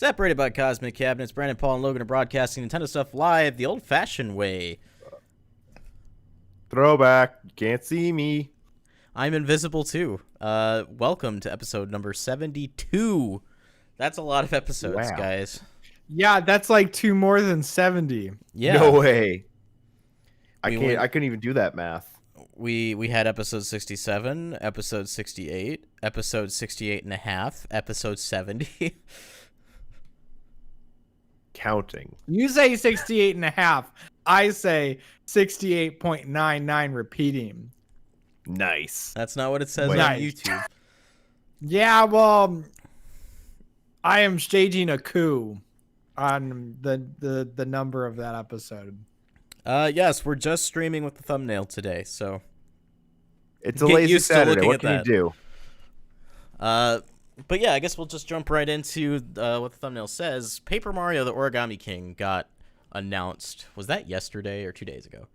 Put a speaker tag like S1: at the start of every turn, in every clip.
S1: Separated by cosmic cabinets, Brandon, Paul, and Logan are broadcasting Nintendo stuff live the old-fashioned way.
S2: Throwback. You can't see me.
S1: I'm invisible, too. Welcome to episode number 72. That's a lot of episodes,
S2: Wow.
S1: guys.
S3: Yeah, that's like two more than 70.
S1: Yeah.
S2: No way. I
S1: We
S2: couldn't even do that math.
S1: We had episode 67, episode 68, episode 68 and a half, episode 70.
S2: Counting.
S3: You say 68 and a half. I say 68.99 repeating.
S2: Nice.
S1: That's not what it says
S2: Wait.
S1: on
S3: Nice.
S1: YouTube.
S3: Yeah, well, I am staging a coup on the number of that episode.
S1: Yes, we're just streaming with the thumbnail today, so
S2: It's a
S1: Get
S2: lazy
S1: used to
S2: Saturday.
S1: looking
S2: What
S1: at
S2: can
S1: that.
S2: you do?
S1: But yeah, I guess we'll just jump right into what the thumbnail says. Paper Mario the Origami King got announced. Was that yesterday or 2 days ago?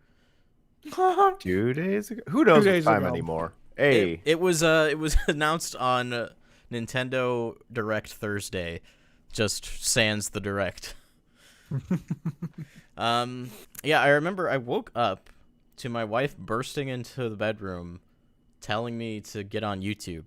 S2: 2 days ago? Who knows
S3: 2
S2: what
S3: days
S2: time
S3: ago.
S2: anymore? Hey.
S1: It was announced on Nintendo Direct Thursday, just sans the Direct. Yeah, I remember I woke up to my wife bursting into the bedroom telling me to get on YouTube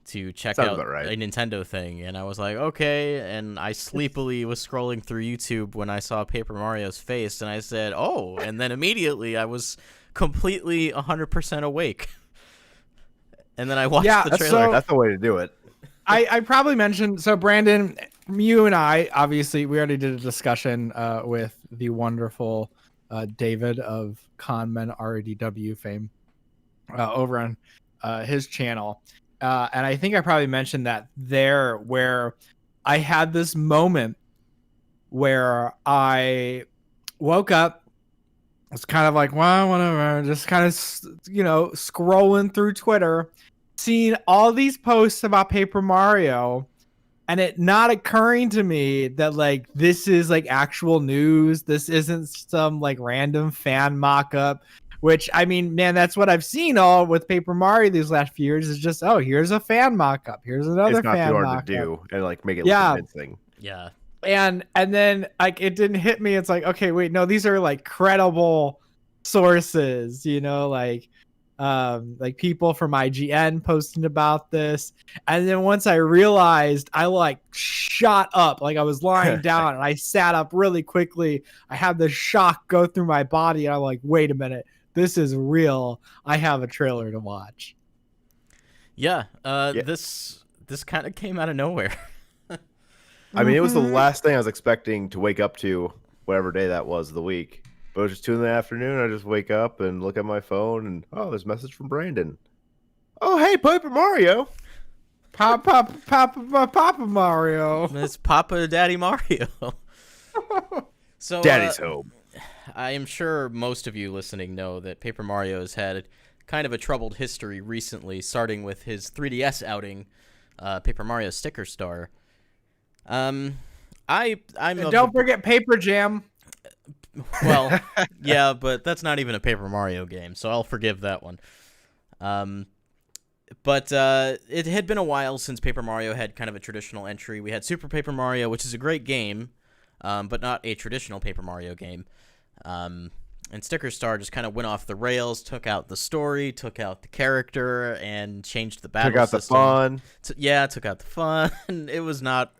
S1: to check
S2: Sounds
S1: out
S2: about right.
S1: a Nintendo thing, and I was like, okay, and I sleepily was scrolling through YouTube when I saw Paper Mario's face, and I said, oh, and then immediately I was completely 100% awake. And then I watched
S3: Yeah,
S1: the trailer.
S3: so-
S2: That's the way to do it.
S3: I probably mentioned, so Brandon, you and I, obviously, we already did a discussion with the wonderful David of Conmen RDW fame over on his channel. And I think I probably mentioned that there where I had this moment where I woke up. It's kind of like, well, whatever, just kind of, scrolling through Twitter, seeing all these posts about Paper Mario, and it not occurring to me that, like, this is, like, actual news. This isn't some, like, random fan mock-up, which, I mean, man, that's what I've seen all with Paper Mario these last few years, is just, oh, here's a fan mock-up. Here's another
S2: It's not
S3: fan
S2: too hard
S3: mock-up.
S2: to do and like make it
S3: Yeah.
S2: look convincing.
S1: Yeah.
S3: And then, like, it didn't hit me. It's like, okay, wait, no, these are, like, credible sources, like people from IGN posting about this. And then once I realized, I like shot up, like I was lying down and I sat up really quickly. I had the shock go through my body and I'm like, wait a minute, this is real. I have a trailer to watch.
S1: Yeah.
S2: Yeah.
S1: This kind of came out of nowhere.
S2: I mean, it was the
S3: Mhm.
S2: last thing I was expecting to wake up to, whatever day that was of the week. But it was just 2 in the afternoon. I just wake up and look at my phone, and oh, there's a message from Brandon. Oh, hey, Paper Mario.
S3: Papa Mario.
S1: It's Papa Daddy Mario. So
S2: Daddy's home.
S1: I am sure most of you listening know that Paper Mario has had kind of a troubled history recently, starting with his 3DS outing, Paper Mario Sticker Star. I'm
S3: And
S1: of
S3: don't forget Paper Jam.
S1: well, yeah, but that's not even a Paper Mario game, so I'll forgive that one. But it had been a while since Paper Mario had kind of a traditional entry. We had Super Paper Mario, which is a great game, but not a traditional Paper Mario game. And Sticker Star just kind of went off the rails, took out the story, took out the character, and changed the battle
S2: Took out the
S1: system.
S2: fun.
S1: Took out the fun. It was not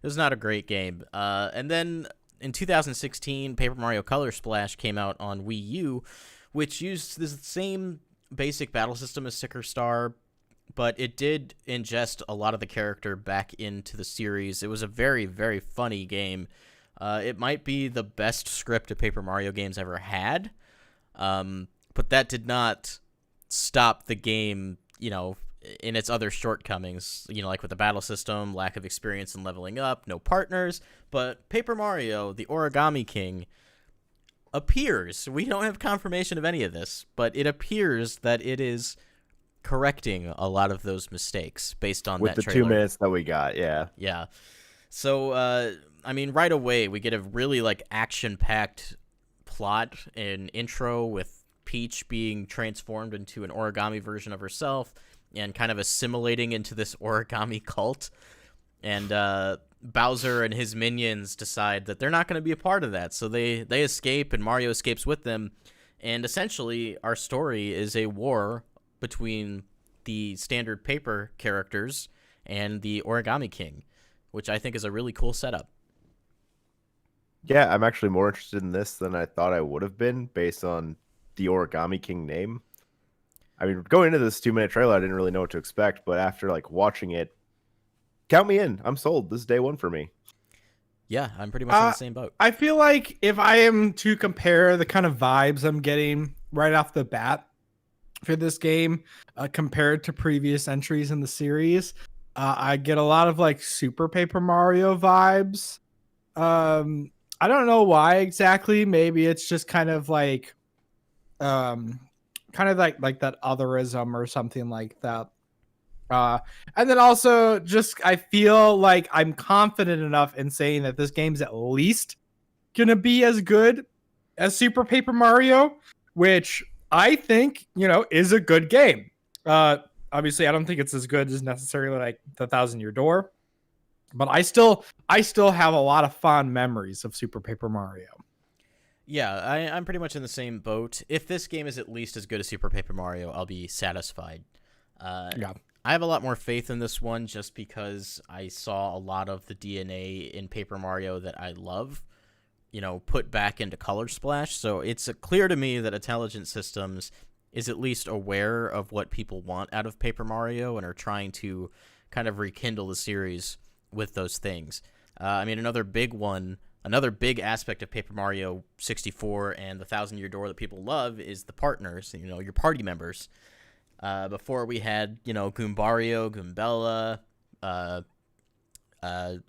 S1: a great game. And then in 2016, Paper Mario Color Splash came out on Wii U, which used the same basic battle system as Sticker Star, but it did ingest a lot of the character back into the series. It was a very, very funny game. It might be the best script a Paper Mario game's ever had, but that did not stop the game, in its other shortcomings, like with the battle system, lack of experience in leveling up, no partners. But Paper Mario, the Origami King, appears. We don't have confirmation of any of this, but it appears that it is correcting a lot of those mistakes based on
S2: With
S1: that
S2: the
S1: trailer.
S2: 2 minutes that we got, yeah.
S1: Yeah. So, I mean, right away, we get a really, like, action-packed plot and intro with Peach being transformed into an origami version of herself and kind of assimilating into this origami cult. And Bowser and his minions decide that they're not going to be a part of that. So they escape, and Mario escapes with them. And essentially, our story is a war between the standard paper characters and the Origami King, which I think is a really cool setup.
S2: Yeah, I'm actually more interested in this than I thought I would have been based on the Origami King name. I mean, going into this 2-minute trailer, I didn't really know what to expect, but after like watching it, count me in. I'm sold. This is day one for me.
S1: Yeah, I'm pretty much in the same boat.
S3: I feel like if I am to compare the kind of vibes I'm getting right off the bat for this game compared to previous entries in the series, I get a lot of like Super Paper Mario vibes. I don't know why exactly. Maybe it's just kind of like that otherism or something like that. And then also just I feel like I'm confident enough in saying that this game's at least gonna be as good as Super Paper Mario, which I think, is a good game. Obviously I don't think it's as good as necessarily like the Thousand Year Door, but I still have a lot of fond memories of Super Paper Mario.
S1: Yeah, I'm pretty much in the same boat. If this game is at least as good as Super Paper Mario, I'll be satisfied.
S3: Yeah.
S1: I have a lot more faith in this one just because I saw a lot of the DNA in Paper Mario that I love, put back into Color Splash. So it's clear to me that Intelligent Systems is at least aware of what people want out of Paper Mario and are trying to kind of rekindle the series with those things. Another big aspect of Paper Mario 64 and the Thousand Year Door that people love is the partners, your party members. Before we had, Goombario, Goombella.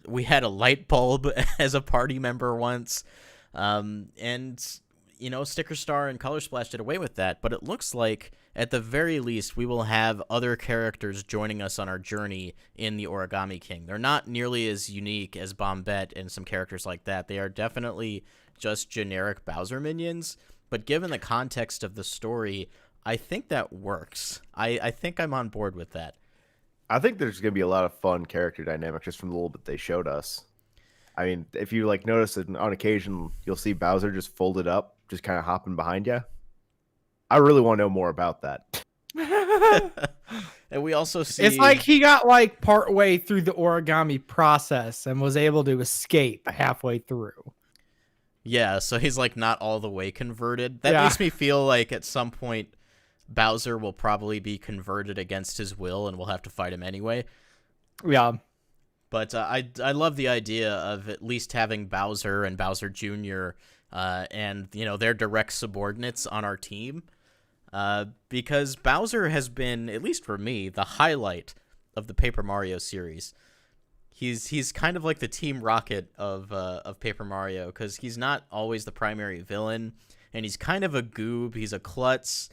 S1: We had a light bulb as a party member once. Sticker Star and Color Splash did away with that. But it looks like, at the very least, we will have other characters joining us on our journey in the Origami King. They're not nearly as unique as Bombette and some characters like that. They are definitely just generic Bowser minions. But given the context of the story, I think that works. I think I'm on board with that.
S2: I think there's going to be a lot of fun character dynamic just from the little bit they showed us. I mean, if you notice it on occasion, you'll see Bowser just folded up, just kind of hopping behind you. I really want to know more about that.
S1: And we also see...
S3: It's like he got part way through the origami process and was able to escape halfway through.
S1: Yeah, so he's not all the way converted. That makes me feel like at some point Bowser will probably be converted against his will and we'll have to fight him anyway.
S3: Yeah.
S1: But I love the idea of at least having Bowser and Bowser Jr. And their direct subordinates on our team. Because Bowser has been, at least for me, the highlight of the Paper Mario series. He's kind of like the Team Rocket of Paper Mario, because he's not always the primary villain, and he's kind of a goob. He's a klutz.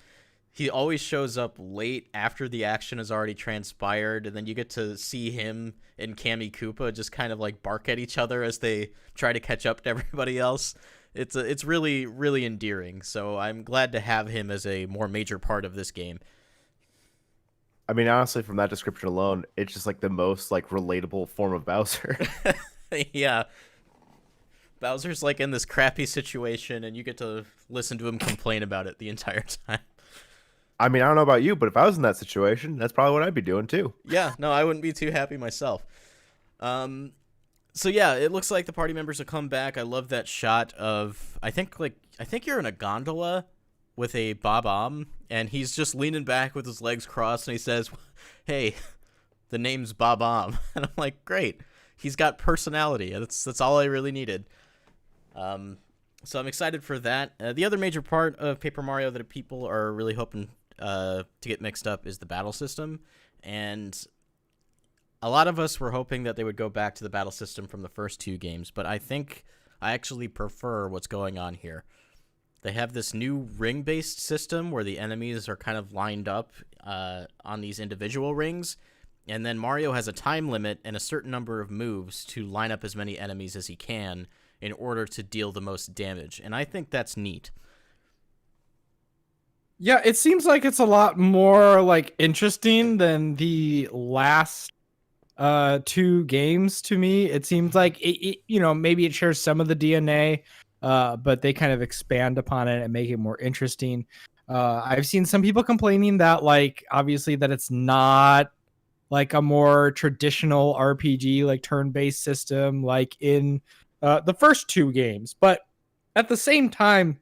S1: He always shows up late after the action has already transpired, and then you get to see him and Kammy Koopa just kind of bark at each other as they try to catch up to everybody else. It's really, really endearing, so I'm glad to have him as a more major part of this game.
S2: I mean, honestly, from that description alone, it's just the most relatable form of Bowser.
S1: Yeah. Bowser's in this crappy situation, and you get to listen to him complain about it the entire time.
S2: I mean, I don't know about you, but if I was in that situation, that's probably what I'd be doing too.
S1: Yeah, no, I wouldn't be too happy myself. So yeah, it looks like the party members will come back. I love that shot of I think you're in a gondola with a Bob-omb, and he's just leaning back with his legs crossed, and he says, "Hey, the name's Bob-omb," and I'm like, great. He's got personality. That's all I really needed. So I'm excited for that. The other major part of Paper Mario that people are really hoping to get mixed up is the battle system, and a lot of us were hoping that they would go back to the battle system from the first two games, but I think I actually prefer what's going on here. They have this new ring-based system where the enemies are kind of lined up on these individual rings, and then Mario has a time limit and a certain number of moves to line up as many enemies as he can in order to deal the most damage, and I think that's neat.
S3: Yeah, it seems like it's a lot more interesting than the last two games to me. It seems like maybe it shares some of the DNA, but they kind of expand upon it and make it more interesting. I've seen some people complaining that, like, obviously that it's not like a more traditional RPG, like turn-based system, like in the first two games. But at the same time,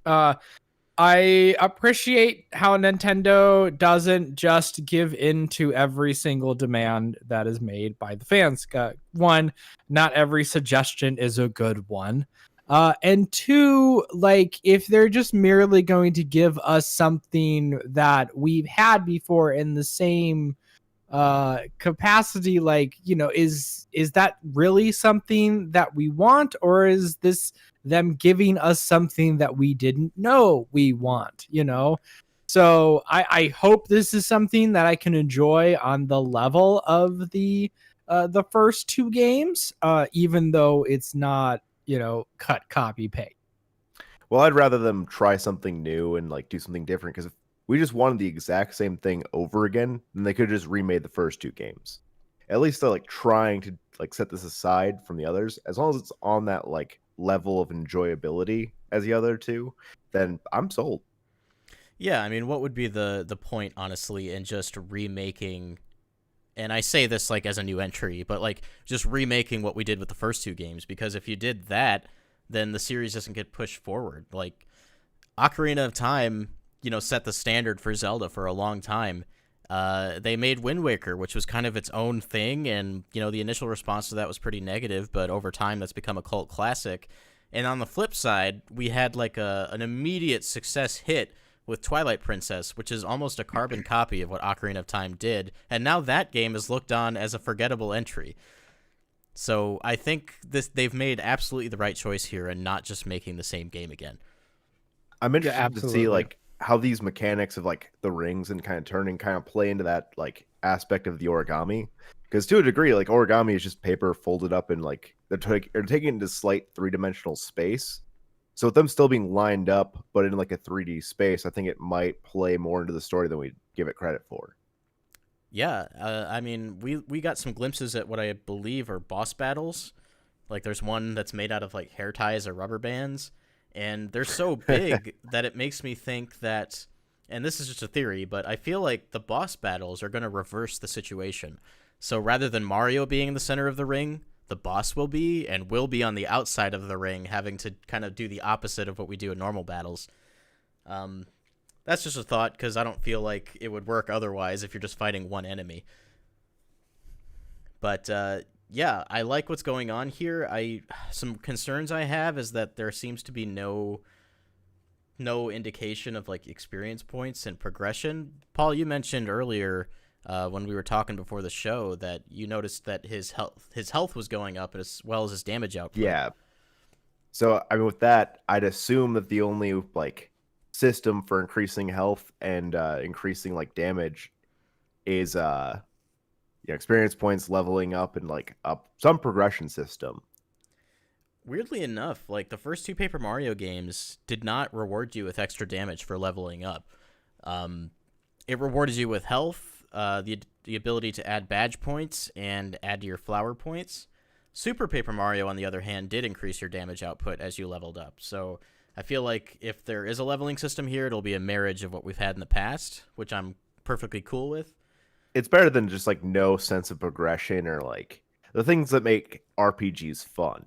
S3: I appreciate how Nintendo doesn't just give in to every single demand that is made by the fans. One, not every suggestion is a good one. And two, like, if they're just merely going to give us something that we've had before in the same capacity, like, is that really something that we want, or is this them giving us something that we didn't know we want? So I hope this is something that I can enjoy on the level of the first two games, even though it's not cut, copy, paste.
S2: Well, I'd rather them try something new and like do something different, because if we just wanted the exact same thing over again, then they could have just remade the first two games. At least they're like trying to like set this aside from the others. As long as it's on that like level of enjoyability as the other two, then I'm sold.
S1: Yeah, I mean, what would be the point, honestly, in just remaking? And I say this like as a new entry, but like just remaking what we did with the first two games, because if you did that, then the series doesn't get pushed forward. Like Ocarina of Time, set the standard for Zelda for a long time. They made Wind Waker, which was kind of its own thing, and the initial response to that was pretty negative, but over time that's become a cult classic. And on the flip side, we had like an immediate success hit with Twilight Princess, which is almost a carbon copy of what Ocarina of Time did, and now that game is looked on as a forgettable entry. So I think they've made absolutely the right choice here and not just making the same game again.
S2: I'm interested to see like how these mechanics of like the rings and kind of turning kind of play into that like aspect of the origami, because to a degree, like origami is just paper folded up and like they're taking it into slight three-dimensional space. So with them still being lined up, but in like a 3D space, I think it might play more into the story than we give it credit for.
S1: Yeah, I mean, we got some glimpses at what I believe are boss battles. Like there's one that's made out of like hair ties or rubber bands, and they're so big that it makes me think that, and this is just a theory, but I feel like the boss battles are going to reverse the situation. So rather than Mario being in the center of the ring, the boss will be, and will be on the outside of the ring, having to kind of do the opposite of what we do in normal battles. That's just a thought, because I don't feel like it would work otherwise if you're just fighting one enemy. But yeah, I like what's going on here. Some concerns I have is that there seems to be no indication of like experience points and progression. Paul, you mentioned earlier when we were talking before the show that you noticed that his health was going up as well as his damage output.
S2: Yeah. So I mean, with that, I'd assume that the only like system for increasing health and increasing like damage is experience points, leveling up, and like some progression system.
S1: Weirdly enough, like the first two Paper Mario games did not reward you with extra damage for leveling up. It rewarded you with health, the ability to add badge points and add to your flower points. Super Paper Mario, on the other hand, did increase your damage output as you leveled up. So I feel like if there is a leveling system here, it'll be a marriage of what we've had in the past, which I'm perfectly cool with.
S2: It's better than just like no sense of progression or like the things that make RPGs fun.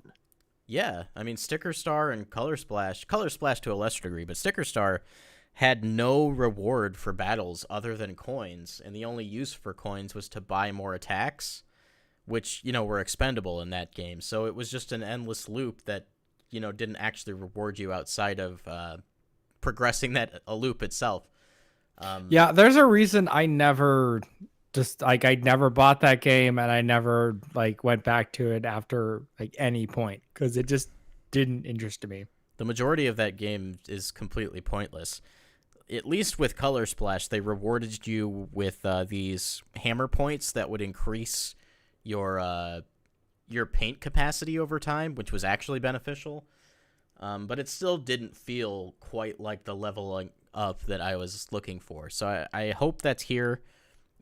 S1: Yeah, I mean, Sticker Star and Color Splash to a lesser degree, but Sticker Star had no reward for battles other than coins, and the only use for coins was to buy more attacks, which, were expendable in that game. So it was just an endless loop that, didn't actually reward you outside of progressing a loop itself.
S3: Yeah, there's a reason I never I never bought that game, and I never like went back to it after like any point, because it just didn't interest me.
S1: The majority of that game is completely pointless. At least with Color Splash, they rewarded you with these hammer points that would increase your paint capacity over time, which was actually beneficial. But it still didn't feel quite like the leveling up that I was looking for. So I hope that's here.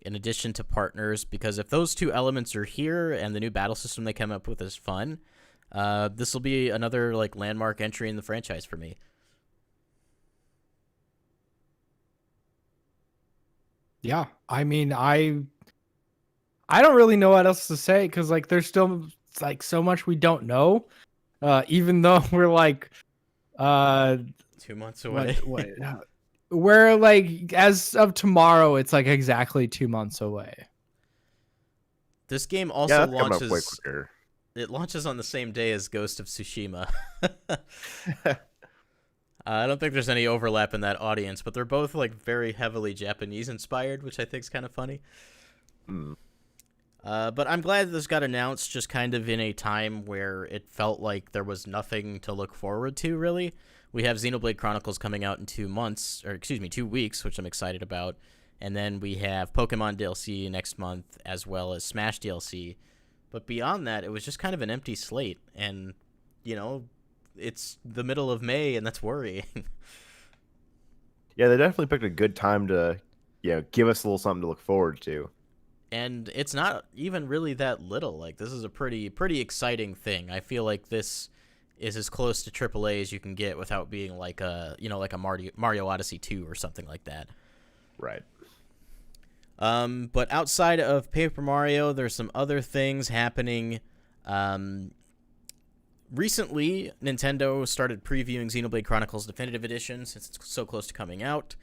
S1: in addition to partners, because if those two elements are here and the new battle system they come up with is fun, this will be another like landmark entry in the franchise for me.
S3: Yeah, I mean, I don't really know what else to say because like there's still like so much we don't know. Even though we're like
S1: 2 months away.
S3: we're like as of tomorrow, it's like exactly 2 months away.
S1: This game also
S2: that's coming up way
S1: launches.
S2: quicker.
S1: It launches on the same day as Ghost of Tsushima. I don't think there's any overlap in that audience, but they're both like very heavily Japanese inspired, which I think is kind of funny. But I'm glad this got announced just kind of in a time where it felt like there was nothing to look forward to, really. We have Xenoblade Chronicles coming out in 2 weeks, which I'm excited about. And then we have Pokemon DLC next month, as well as Smash DLC. But beyond that, it was just kind of an empty slate. And, it's the middle of May, and that's worrying.
S2: Yeah, they definitely picked a good time to, give us a little something to look forward to.
S1: And it's not even really that little. Like, this is a pretty exciting thing. I feel like this is as close to AAA as you can get without being like a Mario Odyssey 2 or something like that.
S2: Right.
S1: But outside of Paper Mario, there's some other things happening. Recently, Nintendo started previewing Xenoblade Chronicles Definitive Edition since it's so close to coming out.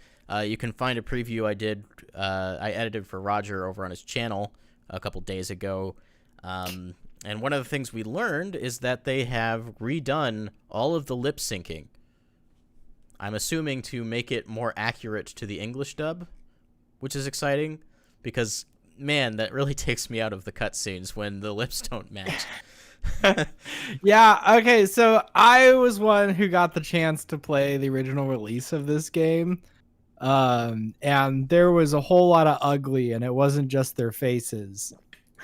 S1: You can find a preview I edited for Roger over on his channel a couple days ago. And one of the things we learned is that they have redone all of the lip syncing. I'm assuming to make it more accurate to the English dub, which is exciting because, man, that really takes me out of the cutscenes when the lips don't match.
S3: Yeah, okay, so I was one who got the chance to play the original release of this game. And there was a whole lot of ugly, and it wasn't just their faces.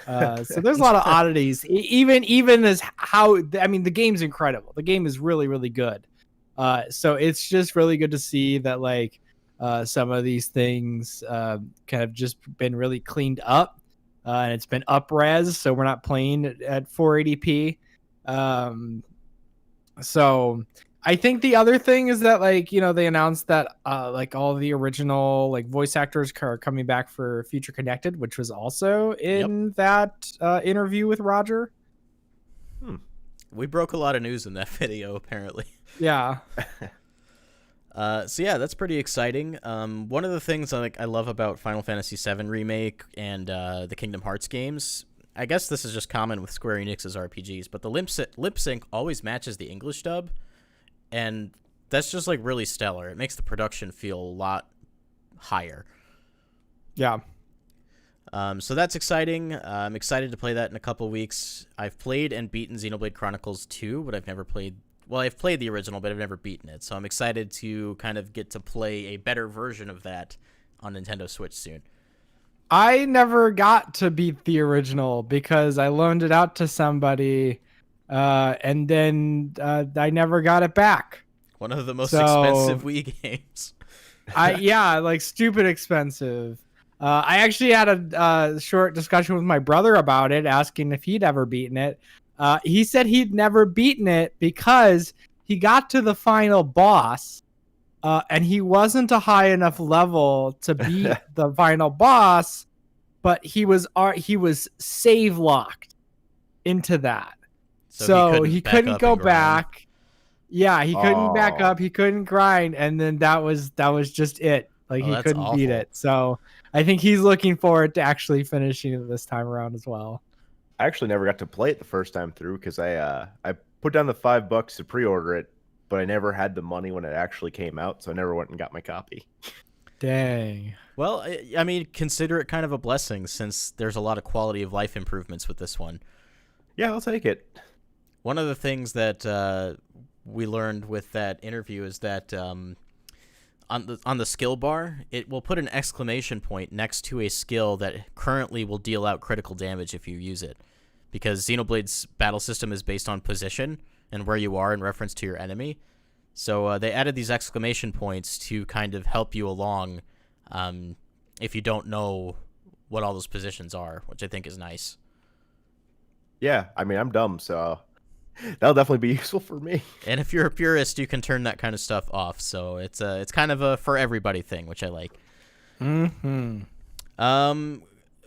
S3: So there's a lot of oddities. Even as the game's incredible. The game is really, really good. So it's just really good to see that like some of these things kind of just been really cleaned up. And it's been up-res, so we're not playing at 480p. So I think the other thing is that they announced that all the original voice actors are coming back for Future Connected, which was also in that interview with Roger.
S1: We broke a lot of news in that video, apparently.
S3: Yeah.
S1: So yeah, that's pretty exciting. One of the things I love about Final Fantasy VII Remake and the Kingdom Hearts games, I guess this is just common with Square Enix's RPGs, but the lip sync always matches the English dub, and that's just really stellar. It makes the production feel a lot higher.
S3: Yeah.
S1: So that's exciting. I'm excited to play that in a couple weeks. I've played and beaten Xenoblade Chronicles 2, but I've never played. Well, I've played the original, but I've never beaten it. So I'm excited to kind of get to play a better version of that on Nintendo Switch soon.
S3: I never got to beat the original because I loaned it out to somebody, and then I never got it back.
S1: One of the most expensive Wii games.
S3: Stupid expensive. I actually had a short discussion with my brother about it, asking if he'd ever beaten it. He said he'd never beaten it because he got to the final boss, and he wasn't a high enough level to beat the final boss, but he was save locked into that, so he couldn't go back. Yeah, he couldn't back up. He couldn't grind, and then that was just it. He couldn't beat it. So I think he's looking forward to actually finishing it this time around as well.
S2: I actually never got to play it the first time through because I put down the $5 to pre-order it, but I never had the money when it actually came out, so I never went and got my copy.
S3: Dang.
S1: Well, I mean, consider it kind of a blessing since there's a lot of quality of life improvements with this one.
S2: Yeah, I'll take it.
S1: One of the things that we learned with that interview is that on the skill bar, it will put an exclamation point next to a skill that currently will deal out critical damage if you use it. Because Xenoblade's battle system is based on position and where you are in reference to your enemy. So they added these exclamation points to kind of help you along if you don't know what all those positions are, which I think is nice.
S2: Yeah, I mean, I'm dumb, so that'll definitely be useful for me.
S1: And if you're a purist, you can turn that kind of stuff off. So it's kind of a for everybody thing, which I like.
S3: Mm-hmm.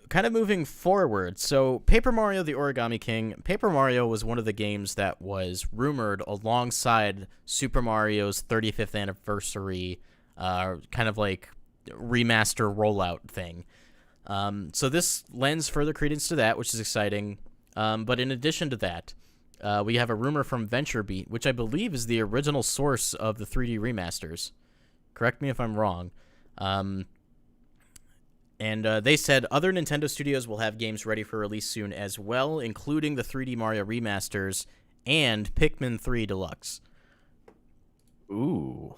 S1: Kind of moving forward. So Paper Mario: The Origami King. Paper Mario was one of the games that was rumored alongside Super Mario's 35th anniversary, kind of like remaster rollout thing. So this lends further credence to that, which is exciting. But in addition to that, we have a rumor from VentureBeat, which I believe is the original source of the 3D remasters. Correct me if I'm wrong. And they said other Nintendo studios will have games ready for release soon as well, including the 3D Mario remasters and Pikmin 3 Deluxe.
S2: Ooh.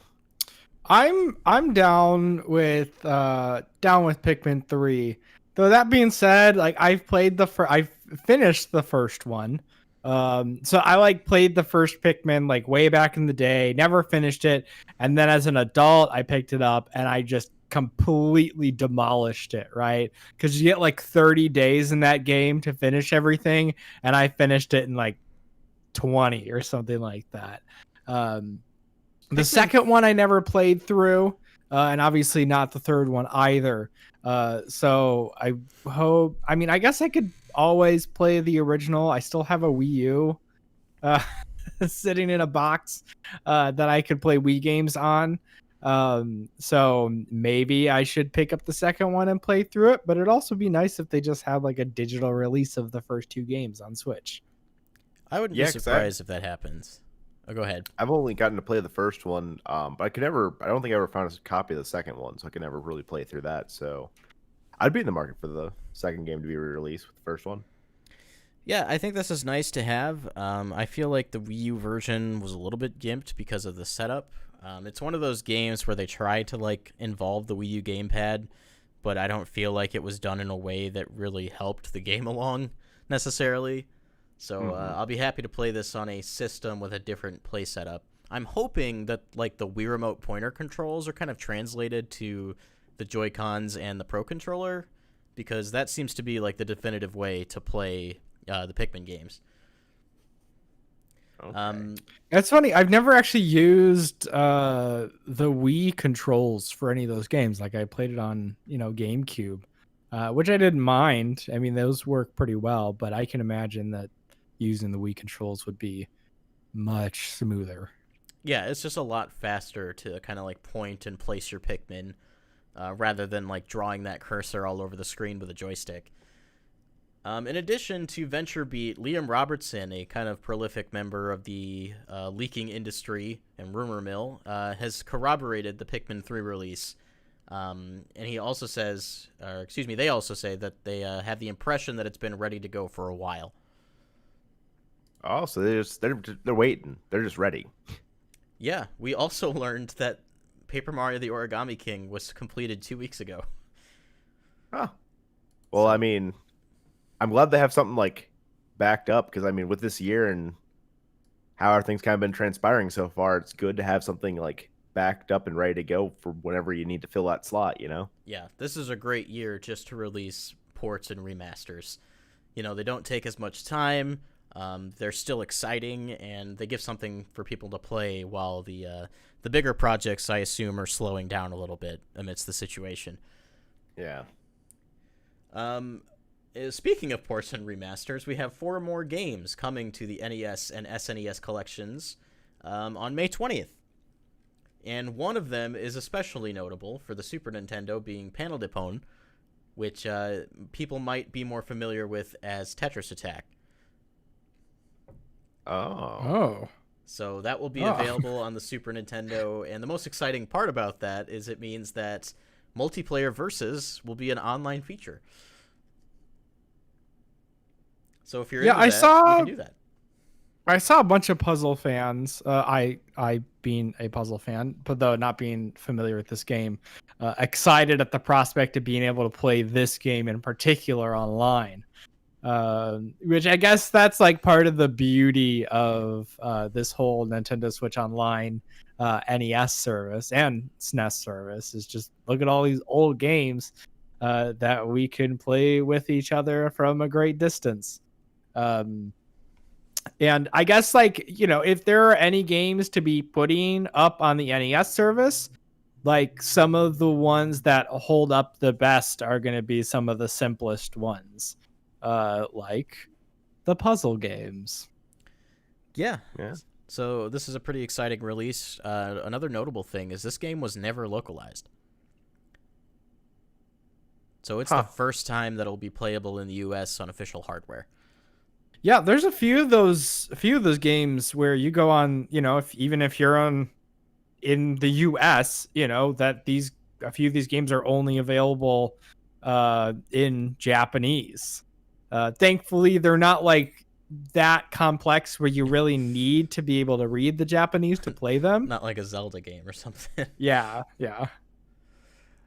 S3: I'm down with Pikmin 3. Though that being said, like I've finished the first one. So I like played the first Pikmin like way back in the day, never finished it, and then as an adult I picked it up and I just completely demolished it, right? Because you get like 30 days in that game to finish everything, and I finished it in like 20 or something like that. The second one I never played through, and obviously not the third one either. So I hope, I mean, I guess I could always play the original. I still have a Wii U sitting in a box that I could play Wii games on. So maybe I should pick up the second one and play through it, but it'd also be nice if they just had like a digital release of the first two games on Switch.
S1: I wouldn't be surprised if that happens. Oh, go ahead.
S2: I've only gotten to play the first one, but I don't think I ever found a copy of the second one, so I could never really play through that. So I'd be in the market for the second game to be re-released with the first one.
S1: Yeah, I think this is nice to have. I feel like the Wii U version was a little bit gimped because of the setup. It's one of those games where they try to like involve the Wii U gamepad, but I don't feel like it was done in a way that really helped the game along necessarily. So I'll be happy to play this on a system with a different play setup. I'm hoping that like the Wii Remote pointer controls are kind of translated to the Joy-Cons and the Pro Controller, because that seems to be like the definitive way to play the Pikmin games.
S2: Okay.
S3: That's funny. I've never actually used the Wii controls for any of those games. Like I played it on, GameCube, which I didn't mind. I mean, those work pretty well, but I can imagine that using the Wii controls would be much smoother.
S1: Yeah, it's just a lot faster to kind of like point and place your Pikmin rather than like drawing that cursor all over the screen with a joystick. In addition to VentureBeat, Liam Robertson, a kind of prolific member of the leaking industry and rumor mill, has corroborated the Pikmin 3 release. And he also says, they also say that they have the impression that it's been ready to go for a while.
S2: Oh, so they're waiting. They're just ready.
S1: Yeah, we also learned that Paper Mario: The Origami King was completed 2 weeks ago.
S2: Oh. Well, I mean, I'm glad they have something like backed up, because I mean, with this year and how everything's kind of been transpiring so far, it's good to have something like backed up and ready to go for whenever you need to fill that slot,
S1: Yeah, this is a great year just to release ports and remasters. They don't take as much time. They're still exciting, and they give something for people to play while the bigger projects, I assume, are slowing down a little bit amidst the situation.
S2: Yeah.
S1: Speaking of ports and remasters, we have 4 more games coming to the NES and SNES collections on May 20th. And one of them is especially notable for the Super Nintendo, being Panel de Pon, which people might be more familiar with as Tetris Attack.
S2: Oh.
S1: So that will be available on the Super Nintendo, and the most exciting part about that is it means that multiplayer versus will be an online feature. So if you're into that, you can do that.
S3: I saw a bunch of puzzle fans. I being a puzzle fan, but though not being familiar with this game, excited at the prospect of being able to play this game in particular online. Which I guess that's like part of the beauty of this whole Nintendo Switch Online NES service and SNES service, is just look at all these old games that we can play with each other from a great distance. Um, and I guess, like, if there are any games to be putting up on the NES service, like some of the ones that hold up the best are going to be some of the simplest ones, like the puzzle games.
S1: Yeah.
S2: Yeah.
S1: So this is a pretty exciting release. Another notable thing is this game was never localized. So it's the first time that it'll be playable in the US on official hardware.
S3: Yeah, there's a few of those games where you go on, even if you're on in the US, that a few of these games are only available in Japanese. Thankfully, they're not like that complex where you really need to be able to read the Japanese to play them.
S1: Not like a Zelda game or something.
S3: Yeah.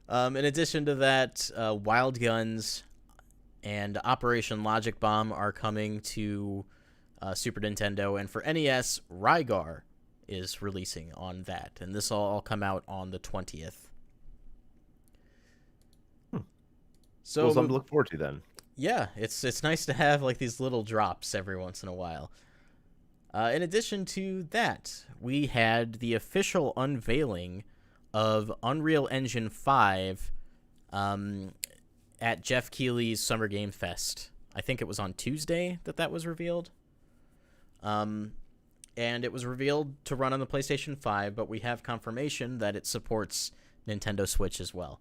S1: In addition to that, Wild Guns and Operation Logic Bomb are coming to Super Nintendo, and for NES, Rygar is releasing on that, and this will all come out on the 20th. So
S2: well, something to look forward to then.
S1: Yeah, it's nice to have like these little drops every once in a while. In addition to that, we had the official unveiling of Unreal Engine 5 at Jeff Keighley's Summer Game Fest. I think it was on Tuesday that was revealed. And it was revealed to run on the PlayStation 5, but we have confirmation that it supports Nintendo Switch as well.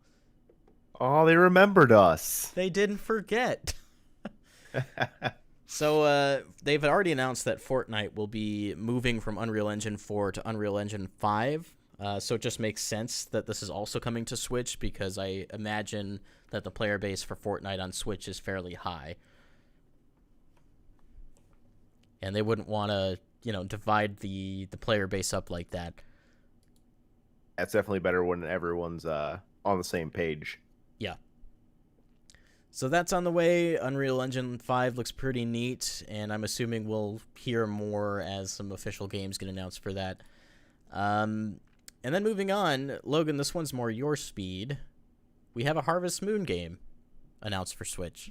S2: Oh, they remembered us.
S1: They didn't forget. So they've already announced that Fortnite will be moving from Unreal Engine 4 to Unreal Engine 5. So it just makes sense that this is also coming to Switch, because I imagine that the player base for Fortnite on Switch is fairly high. And they wouldn't want to, divide the player base up like that.
S2: That's definitely better when everyone's on the same page.
S1: Yeah. So that's on the way. Unreal Engine 5 looks pretty neat, and I'm assuming we'll hear more as some official games get announced for that. And then moving on, Logan, this one's more your speed. We have a Harvest Moon game announced for Switch.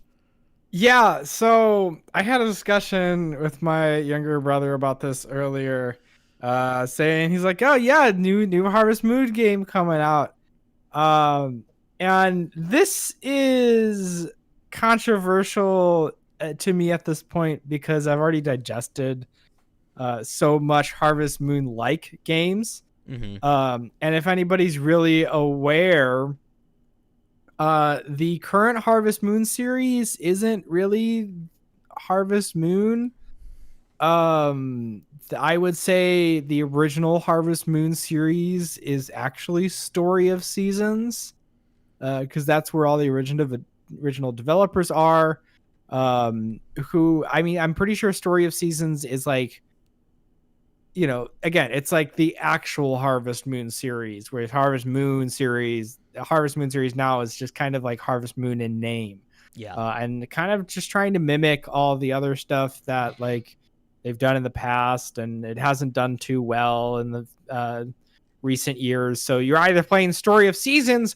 S3: Yeah, so I had a discussion with my younger brother about this earlier, saying, he's like, "Oh yeah, new Harvest Moon game coming out." And this is controversial to me at this point, because I've already digested so much Harvest Moon like games.
S1: Mm-hmm.
S3: And if anybody's really aware, the current Harvest Moon series isn't really Harvest Moon. I would say the original Harvest Moon series is actually Story of Seasons, because that's where all the original developers are. I'm pretty sure Story of Seasons is like, again, it's like the actual Harvest Moon series, whereas Harvest Moon series now is just kind of like Harvest Moon in name.
S1: Yeah.
S3: And kind of just trying to mimic all the other stuff that like they've done in the past, and it hasn't done too well in the recent years. So you're either playing Story of Seasons,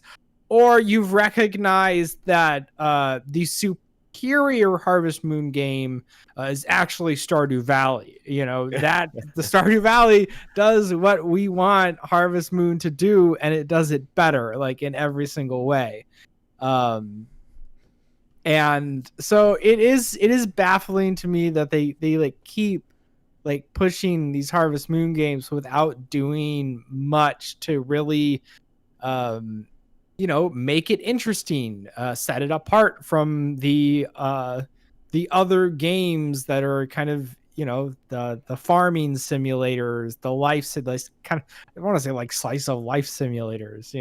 S3: or you've recognized that the superior Harvest Moon game is actually Stardew Valley. That the Stardew Valley does what we want Harvest Moon to do, and it does it better, like in every single way. And so it is baffling to me that they like keep like pushing these Harvest Moon games without doing much to really make it interesting, set it apart from the other games that are kind of, the farming simulators, the kind of, I want to say like slice of life simulators,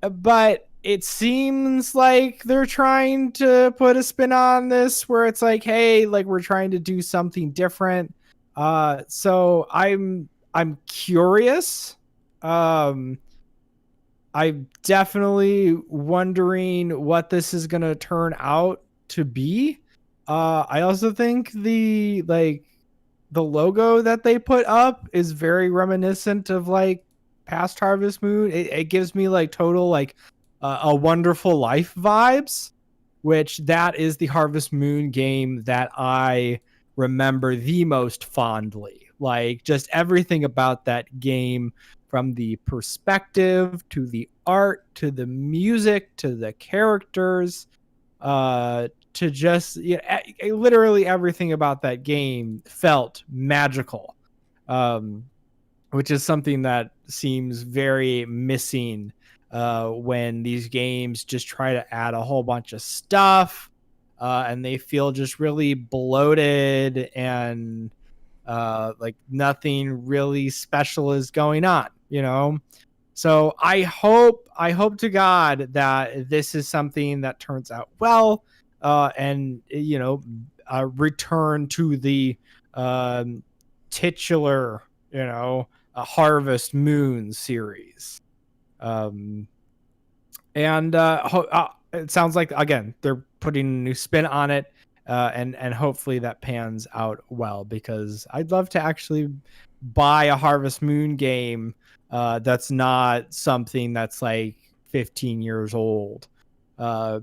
S3: but it seems like they're trying to put a spin on this where it's like, hey, like we're trying to do something different. So I'm curious. I'm definitely wondering what this is going to turn out to be. I also think the logo that they put up is very reminiscent of like past Harvest Moon. It gives me like total like A Wonderful Life vibes, which that is the Harvest Moon game that I remember the most fondly. Like just everything about that game, from the perspective to the art to the music to the characters, to just literally everything about that game felt magical, which is something that seems very missing when these games just try to add a whole bunch of stuff, and they feel just really bloated and like nothing really special is going on, you know? So I hope to God that this is something that turns out well, and return to the titular, a Harvest Moon series. And it sounds like, again, they're putting a new spin on it, and hopefully that pans out well, because I'd love to actually buy a Harvest Moon game that's not something that's like 15 years old.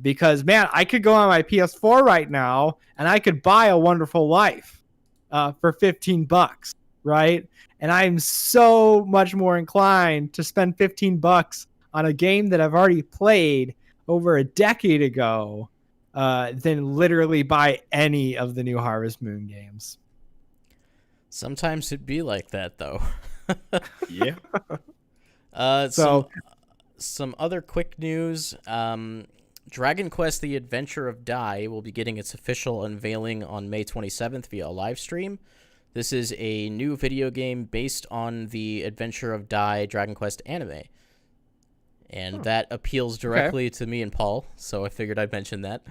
S3: Because, man, I could go on my PS4 right now and I could buy A Wonderful Life for $15, right? And I'm so much more inclined to spend $15 on a game that I've already played over a decade ago than literally buy any of the new Harvest Moon games.
S1: Sometimes it'd be like that, though.
S2: Yeah.
S1: Some other quick news. Dragon Quest: The Adventure of Dai will be getting its official unveiling on May 27th via a live stream. This is a new video game based on the Adventure of Dai Dragon Quest anime. And that appeals directly to me and Paul, so I figured I'd mention that.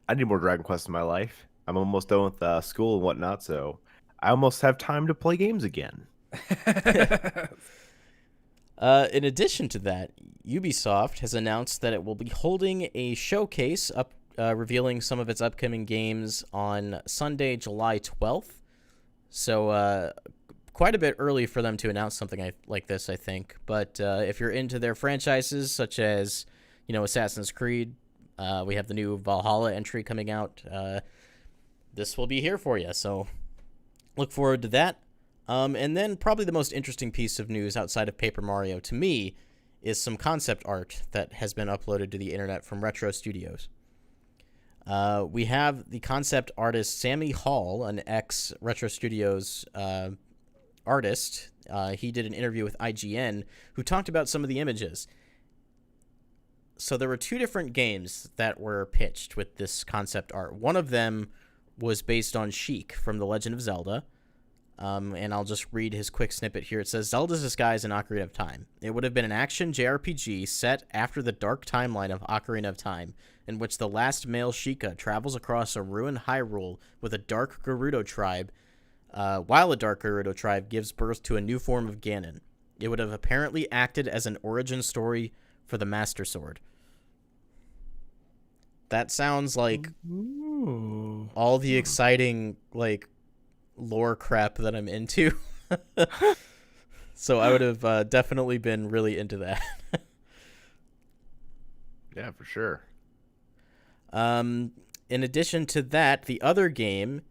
S2: I need more Dragon Quest in my life. I'm almost done with school and whatnot, so I almost have time to play games again.
S1: In addition to that, Ubisoft has announced that it will be holding a showcase revealing some of its upcoming games on Sunday, July 12th. So quite a bit early for them to announce something like this, I think. But if you're into their franchises, such as Assassin's Creed, we have the new Valhalla entry coming out. This will be here for you, so look forward to that. And then probably the most interesting piece of news outside of Paper Mario to me is some concept art that has been uploaded to the internet from Retro Studios. We have the concept artist Sammy Hall, an ex-Retro Studios artist. He did an interview with IGN who talked about some of the images. So there were two different games that were pitched with this concept art. One of them was based on Sheik from The Legend of Zelda. And I'll just read his quick snippet here. It says, Zelda's disguise in Ocarina of Time. It would have been an action JRPG set after the dark timeline of Ocarina of Time, in which the last male Sheikah travels across a ruined Hyrule with a dark Gerudo tribe, while a dark Gerudo tribe gives birth to a new form of Ganon. It would have apparently acted as an origin story for the Master Sword. That sounds like all the exciting, lore crap that I'm into. So I would have definitely been really into that.
S2: Yeah, for sure.
S1: In addition to that, the other game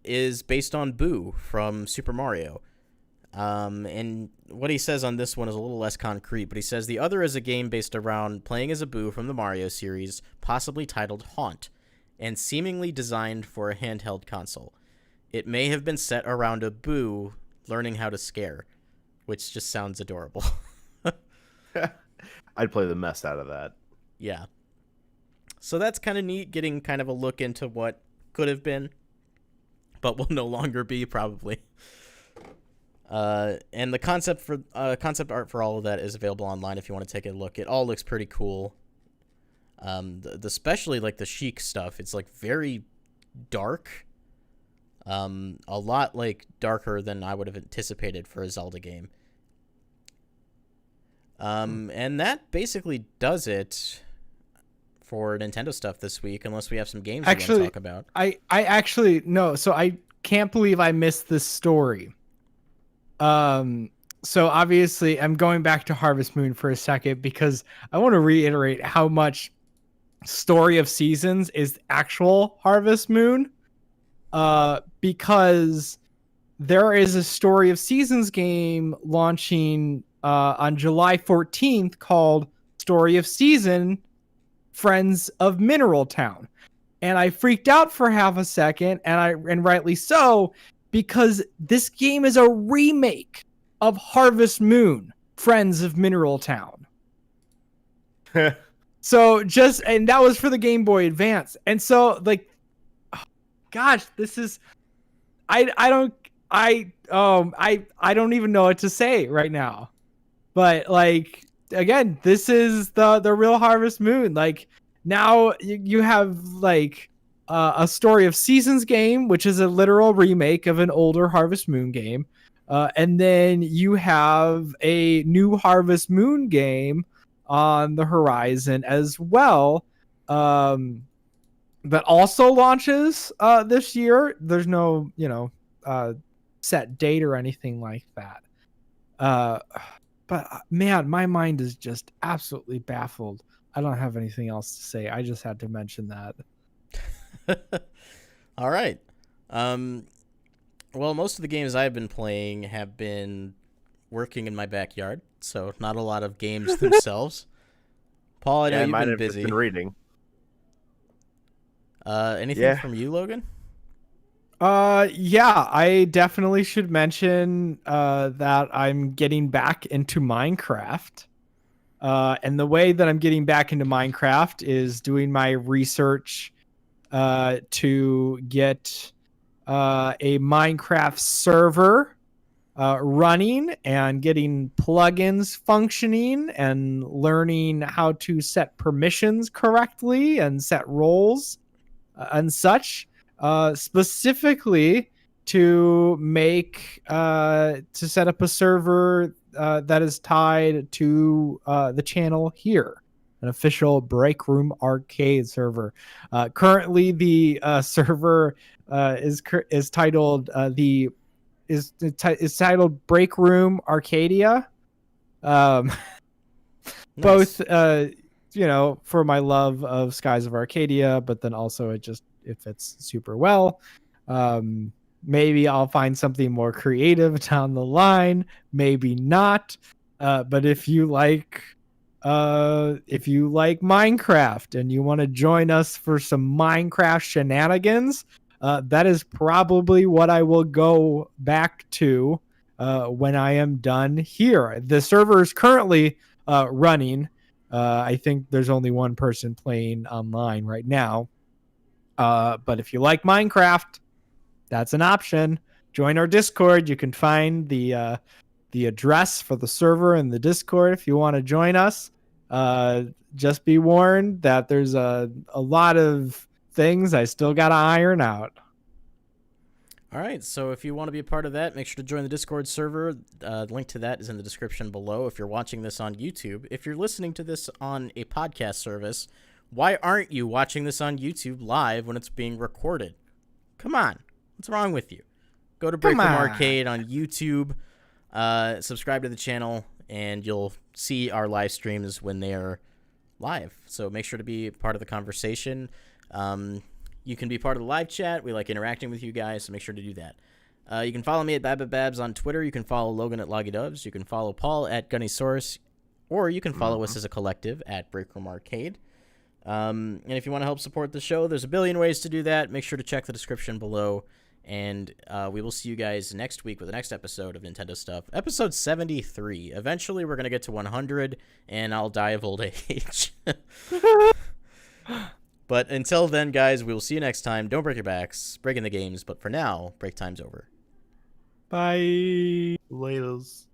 S1: is based on Boo from Super Mario. And what he says on this one is a little less concrete, but he says the other is a game based around playing as a Boo from the Mario series, possibly titled Haunt, and seemingly designed for a handheld console. It may have been set around a Boo learning how to scare, which just sounds adorable.
S2: I'd play the mess out of that.
S1: Yeah. So that's kind of neat, getting kind of a look into what could have been, but will no longer be, probably. And the concept art for all of that is available online if you want to take a look. It all looks pretty cool. Especially the Sheik stuff. It's very dark. A lot darker than I would have anticipated for a Zelda game. And that basically does it for Nintendo stuff this week, unless we have some games we want to talk about.
S3: I actually no, so I can't believe I missed this story. So obviously, I'm going back to Harvest Moon for a second because I want to reiterate how much Story of Seasons is actual Harvest Moon. Because there is a Story of Seasons game launching on July 14th called Story of Season Friends of Mineral Town. And I freaked out for half a second, and rightly so, because this game is a remake of Harvest Moon, Friends of Mineral Town. So and that was for the Game Boy Advance. And so like, oh, gosh, this is, I don't even know what to say right now. But like, again, this is the real Harvest Moon. Like, now you have like a Story of Seasons game, which is a literal remake of an older Harvest Moon game. And then you have a new Harvest Moon game on the horizon as well. That also launches this year. There's no, set date or anything like that. But man, my mind is just absolutely baffled. I don't have anything else to say. I just had to mention that.
S1: All right. Well, most of the games I've been playing have been working in my backyard, so not a lot of games themselves. Paul, I know you've been busy.
S2: Been reading.
S1: Anything from you, Logan?
S3: Yeah, I definitely should mention that I'm getting back into Minecraft. And the way that I'm getting back into Minecraft is doing my research to get a Minecraft server running and getting plugins functioning and learning how to set permissions correctly and set roles and such. Specifically to set up a server that is tied to the channel here, an official Break Room Arcade server. Currently, the server is titled titled Break Room Arcadia. Nice. Both for my love of Skies of Arcadia, but then also it fits super well. Maybe I'll find something more creative down the line, maybe not. But if you like Minecraft and you want to join us for some Minecraft shenanigans, that is probably what I will go back to when I am done here. The server is currently running. I think there's only one person playing online right now. But if you like Minecraft, that's an option. Join our Discord. You can find the address for the server in the Discord if you want to join us. Just be warned that there's a lot of things I still got to iron out.
S1: All right, so if you want to be a part of that, make sure to join the Discord server. The link to that is in the description below if you're watching this on YouTube. If you're listening to this on a podcast service, why aren't you watching this on YouTube live when it's being recorded? Come on. What's wrong with you? Go to Break Room Arcade on YouTube, subscribe to the channel, and you'll see our live streams when they're live. So make sure to be part of the conversation. You can be part of the live chat. We like interacting with you guys, so make sure to do that. You can follow me at Babababs on Twitter. You can follow Logan at LoggyDubs. You can follow Paul at Gunnysaurus. Or you can follow us as a collective at Break Room Arcade. And if you want to help support the show, there's a billion ways to do that. Make sure to check the description below. And we will see you guys next week with the next episode of Nintendo Stuff. Episode 73. Eventually, we're going to get to 100, and I'll die of old age. But until then, guys, we will see you next time. Don't break your backs. Breaking the games. But for now, break time's over.
S3: Bye.
S2: Laters.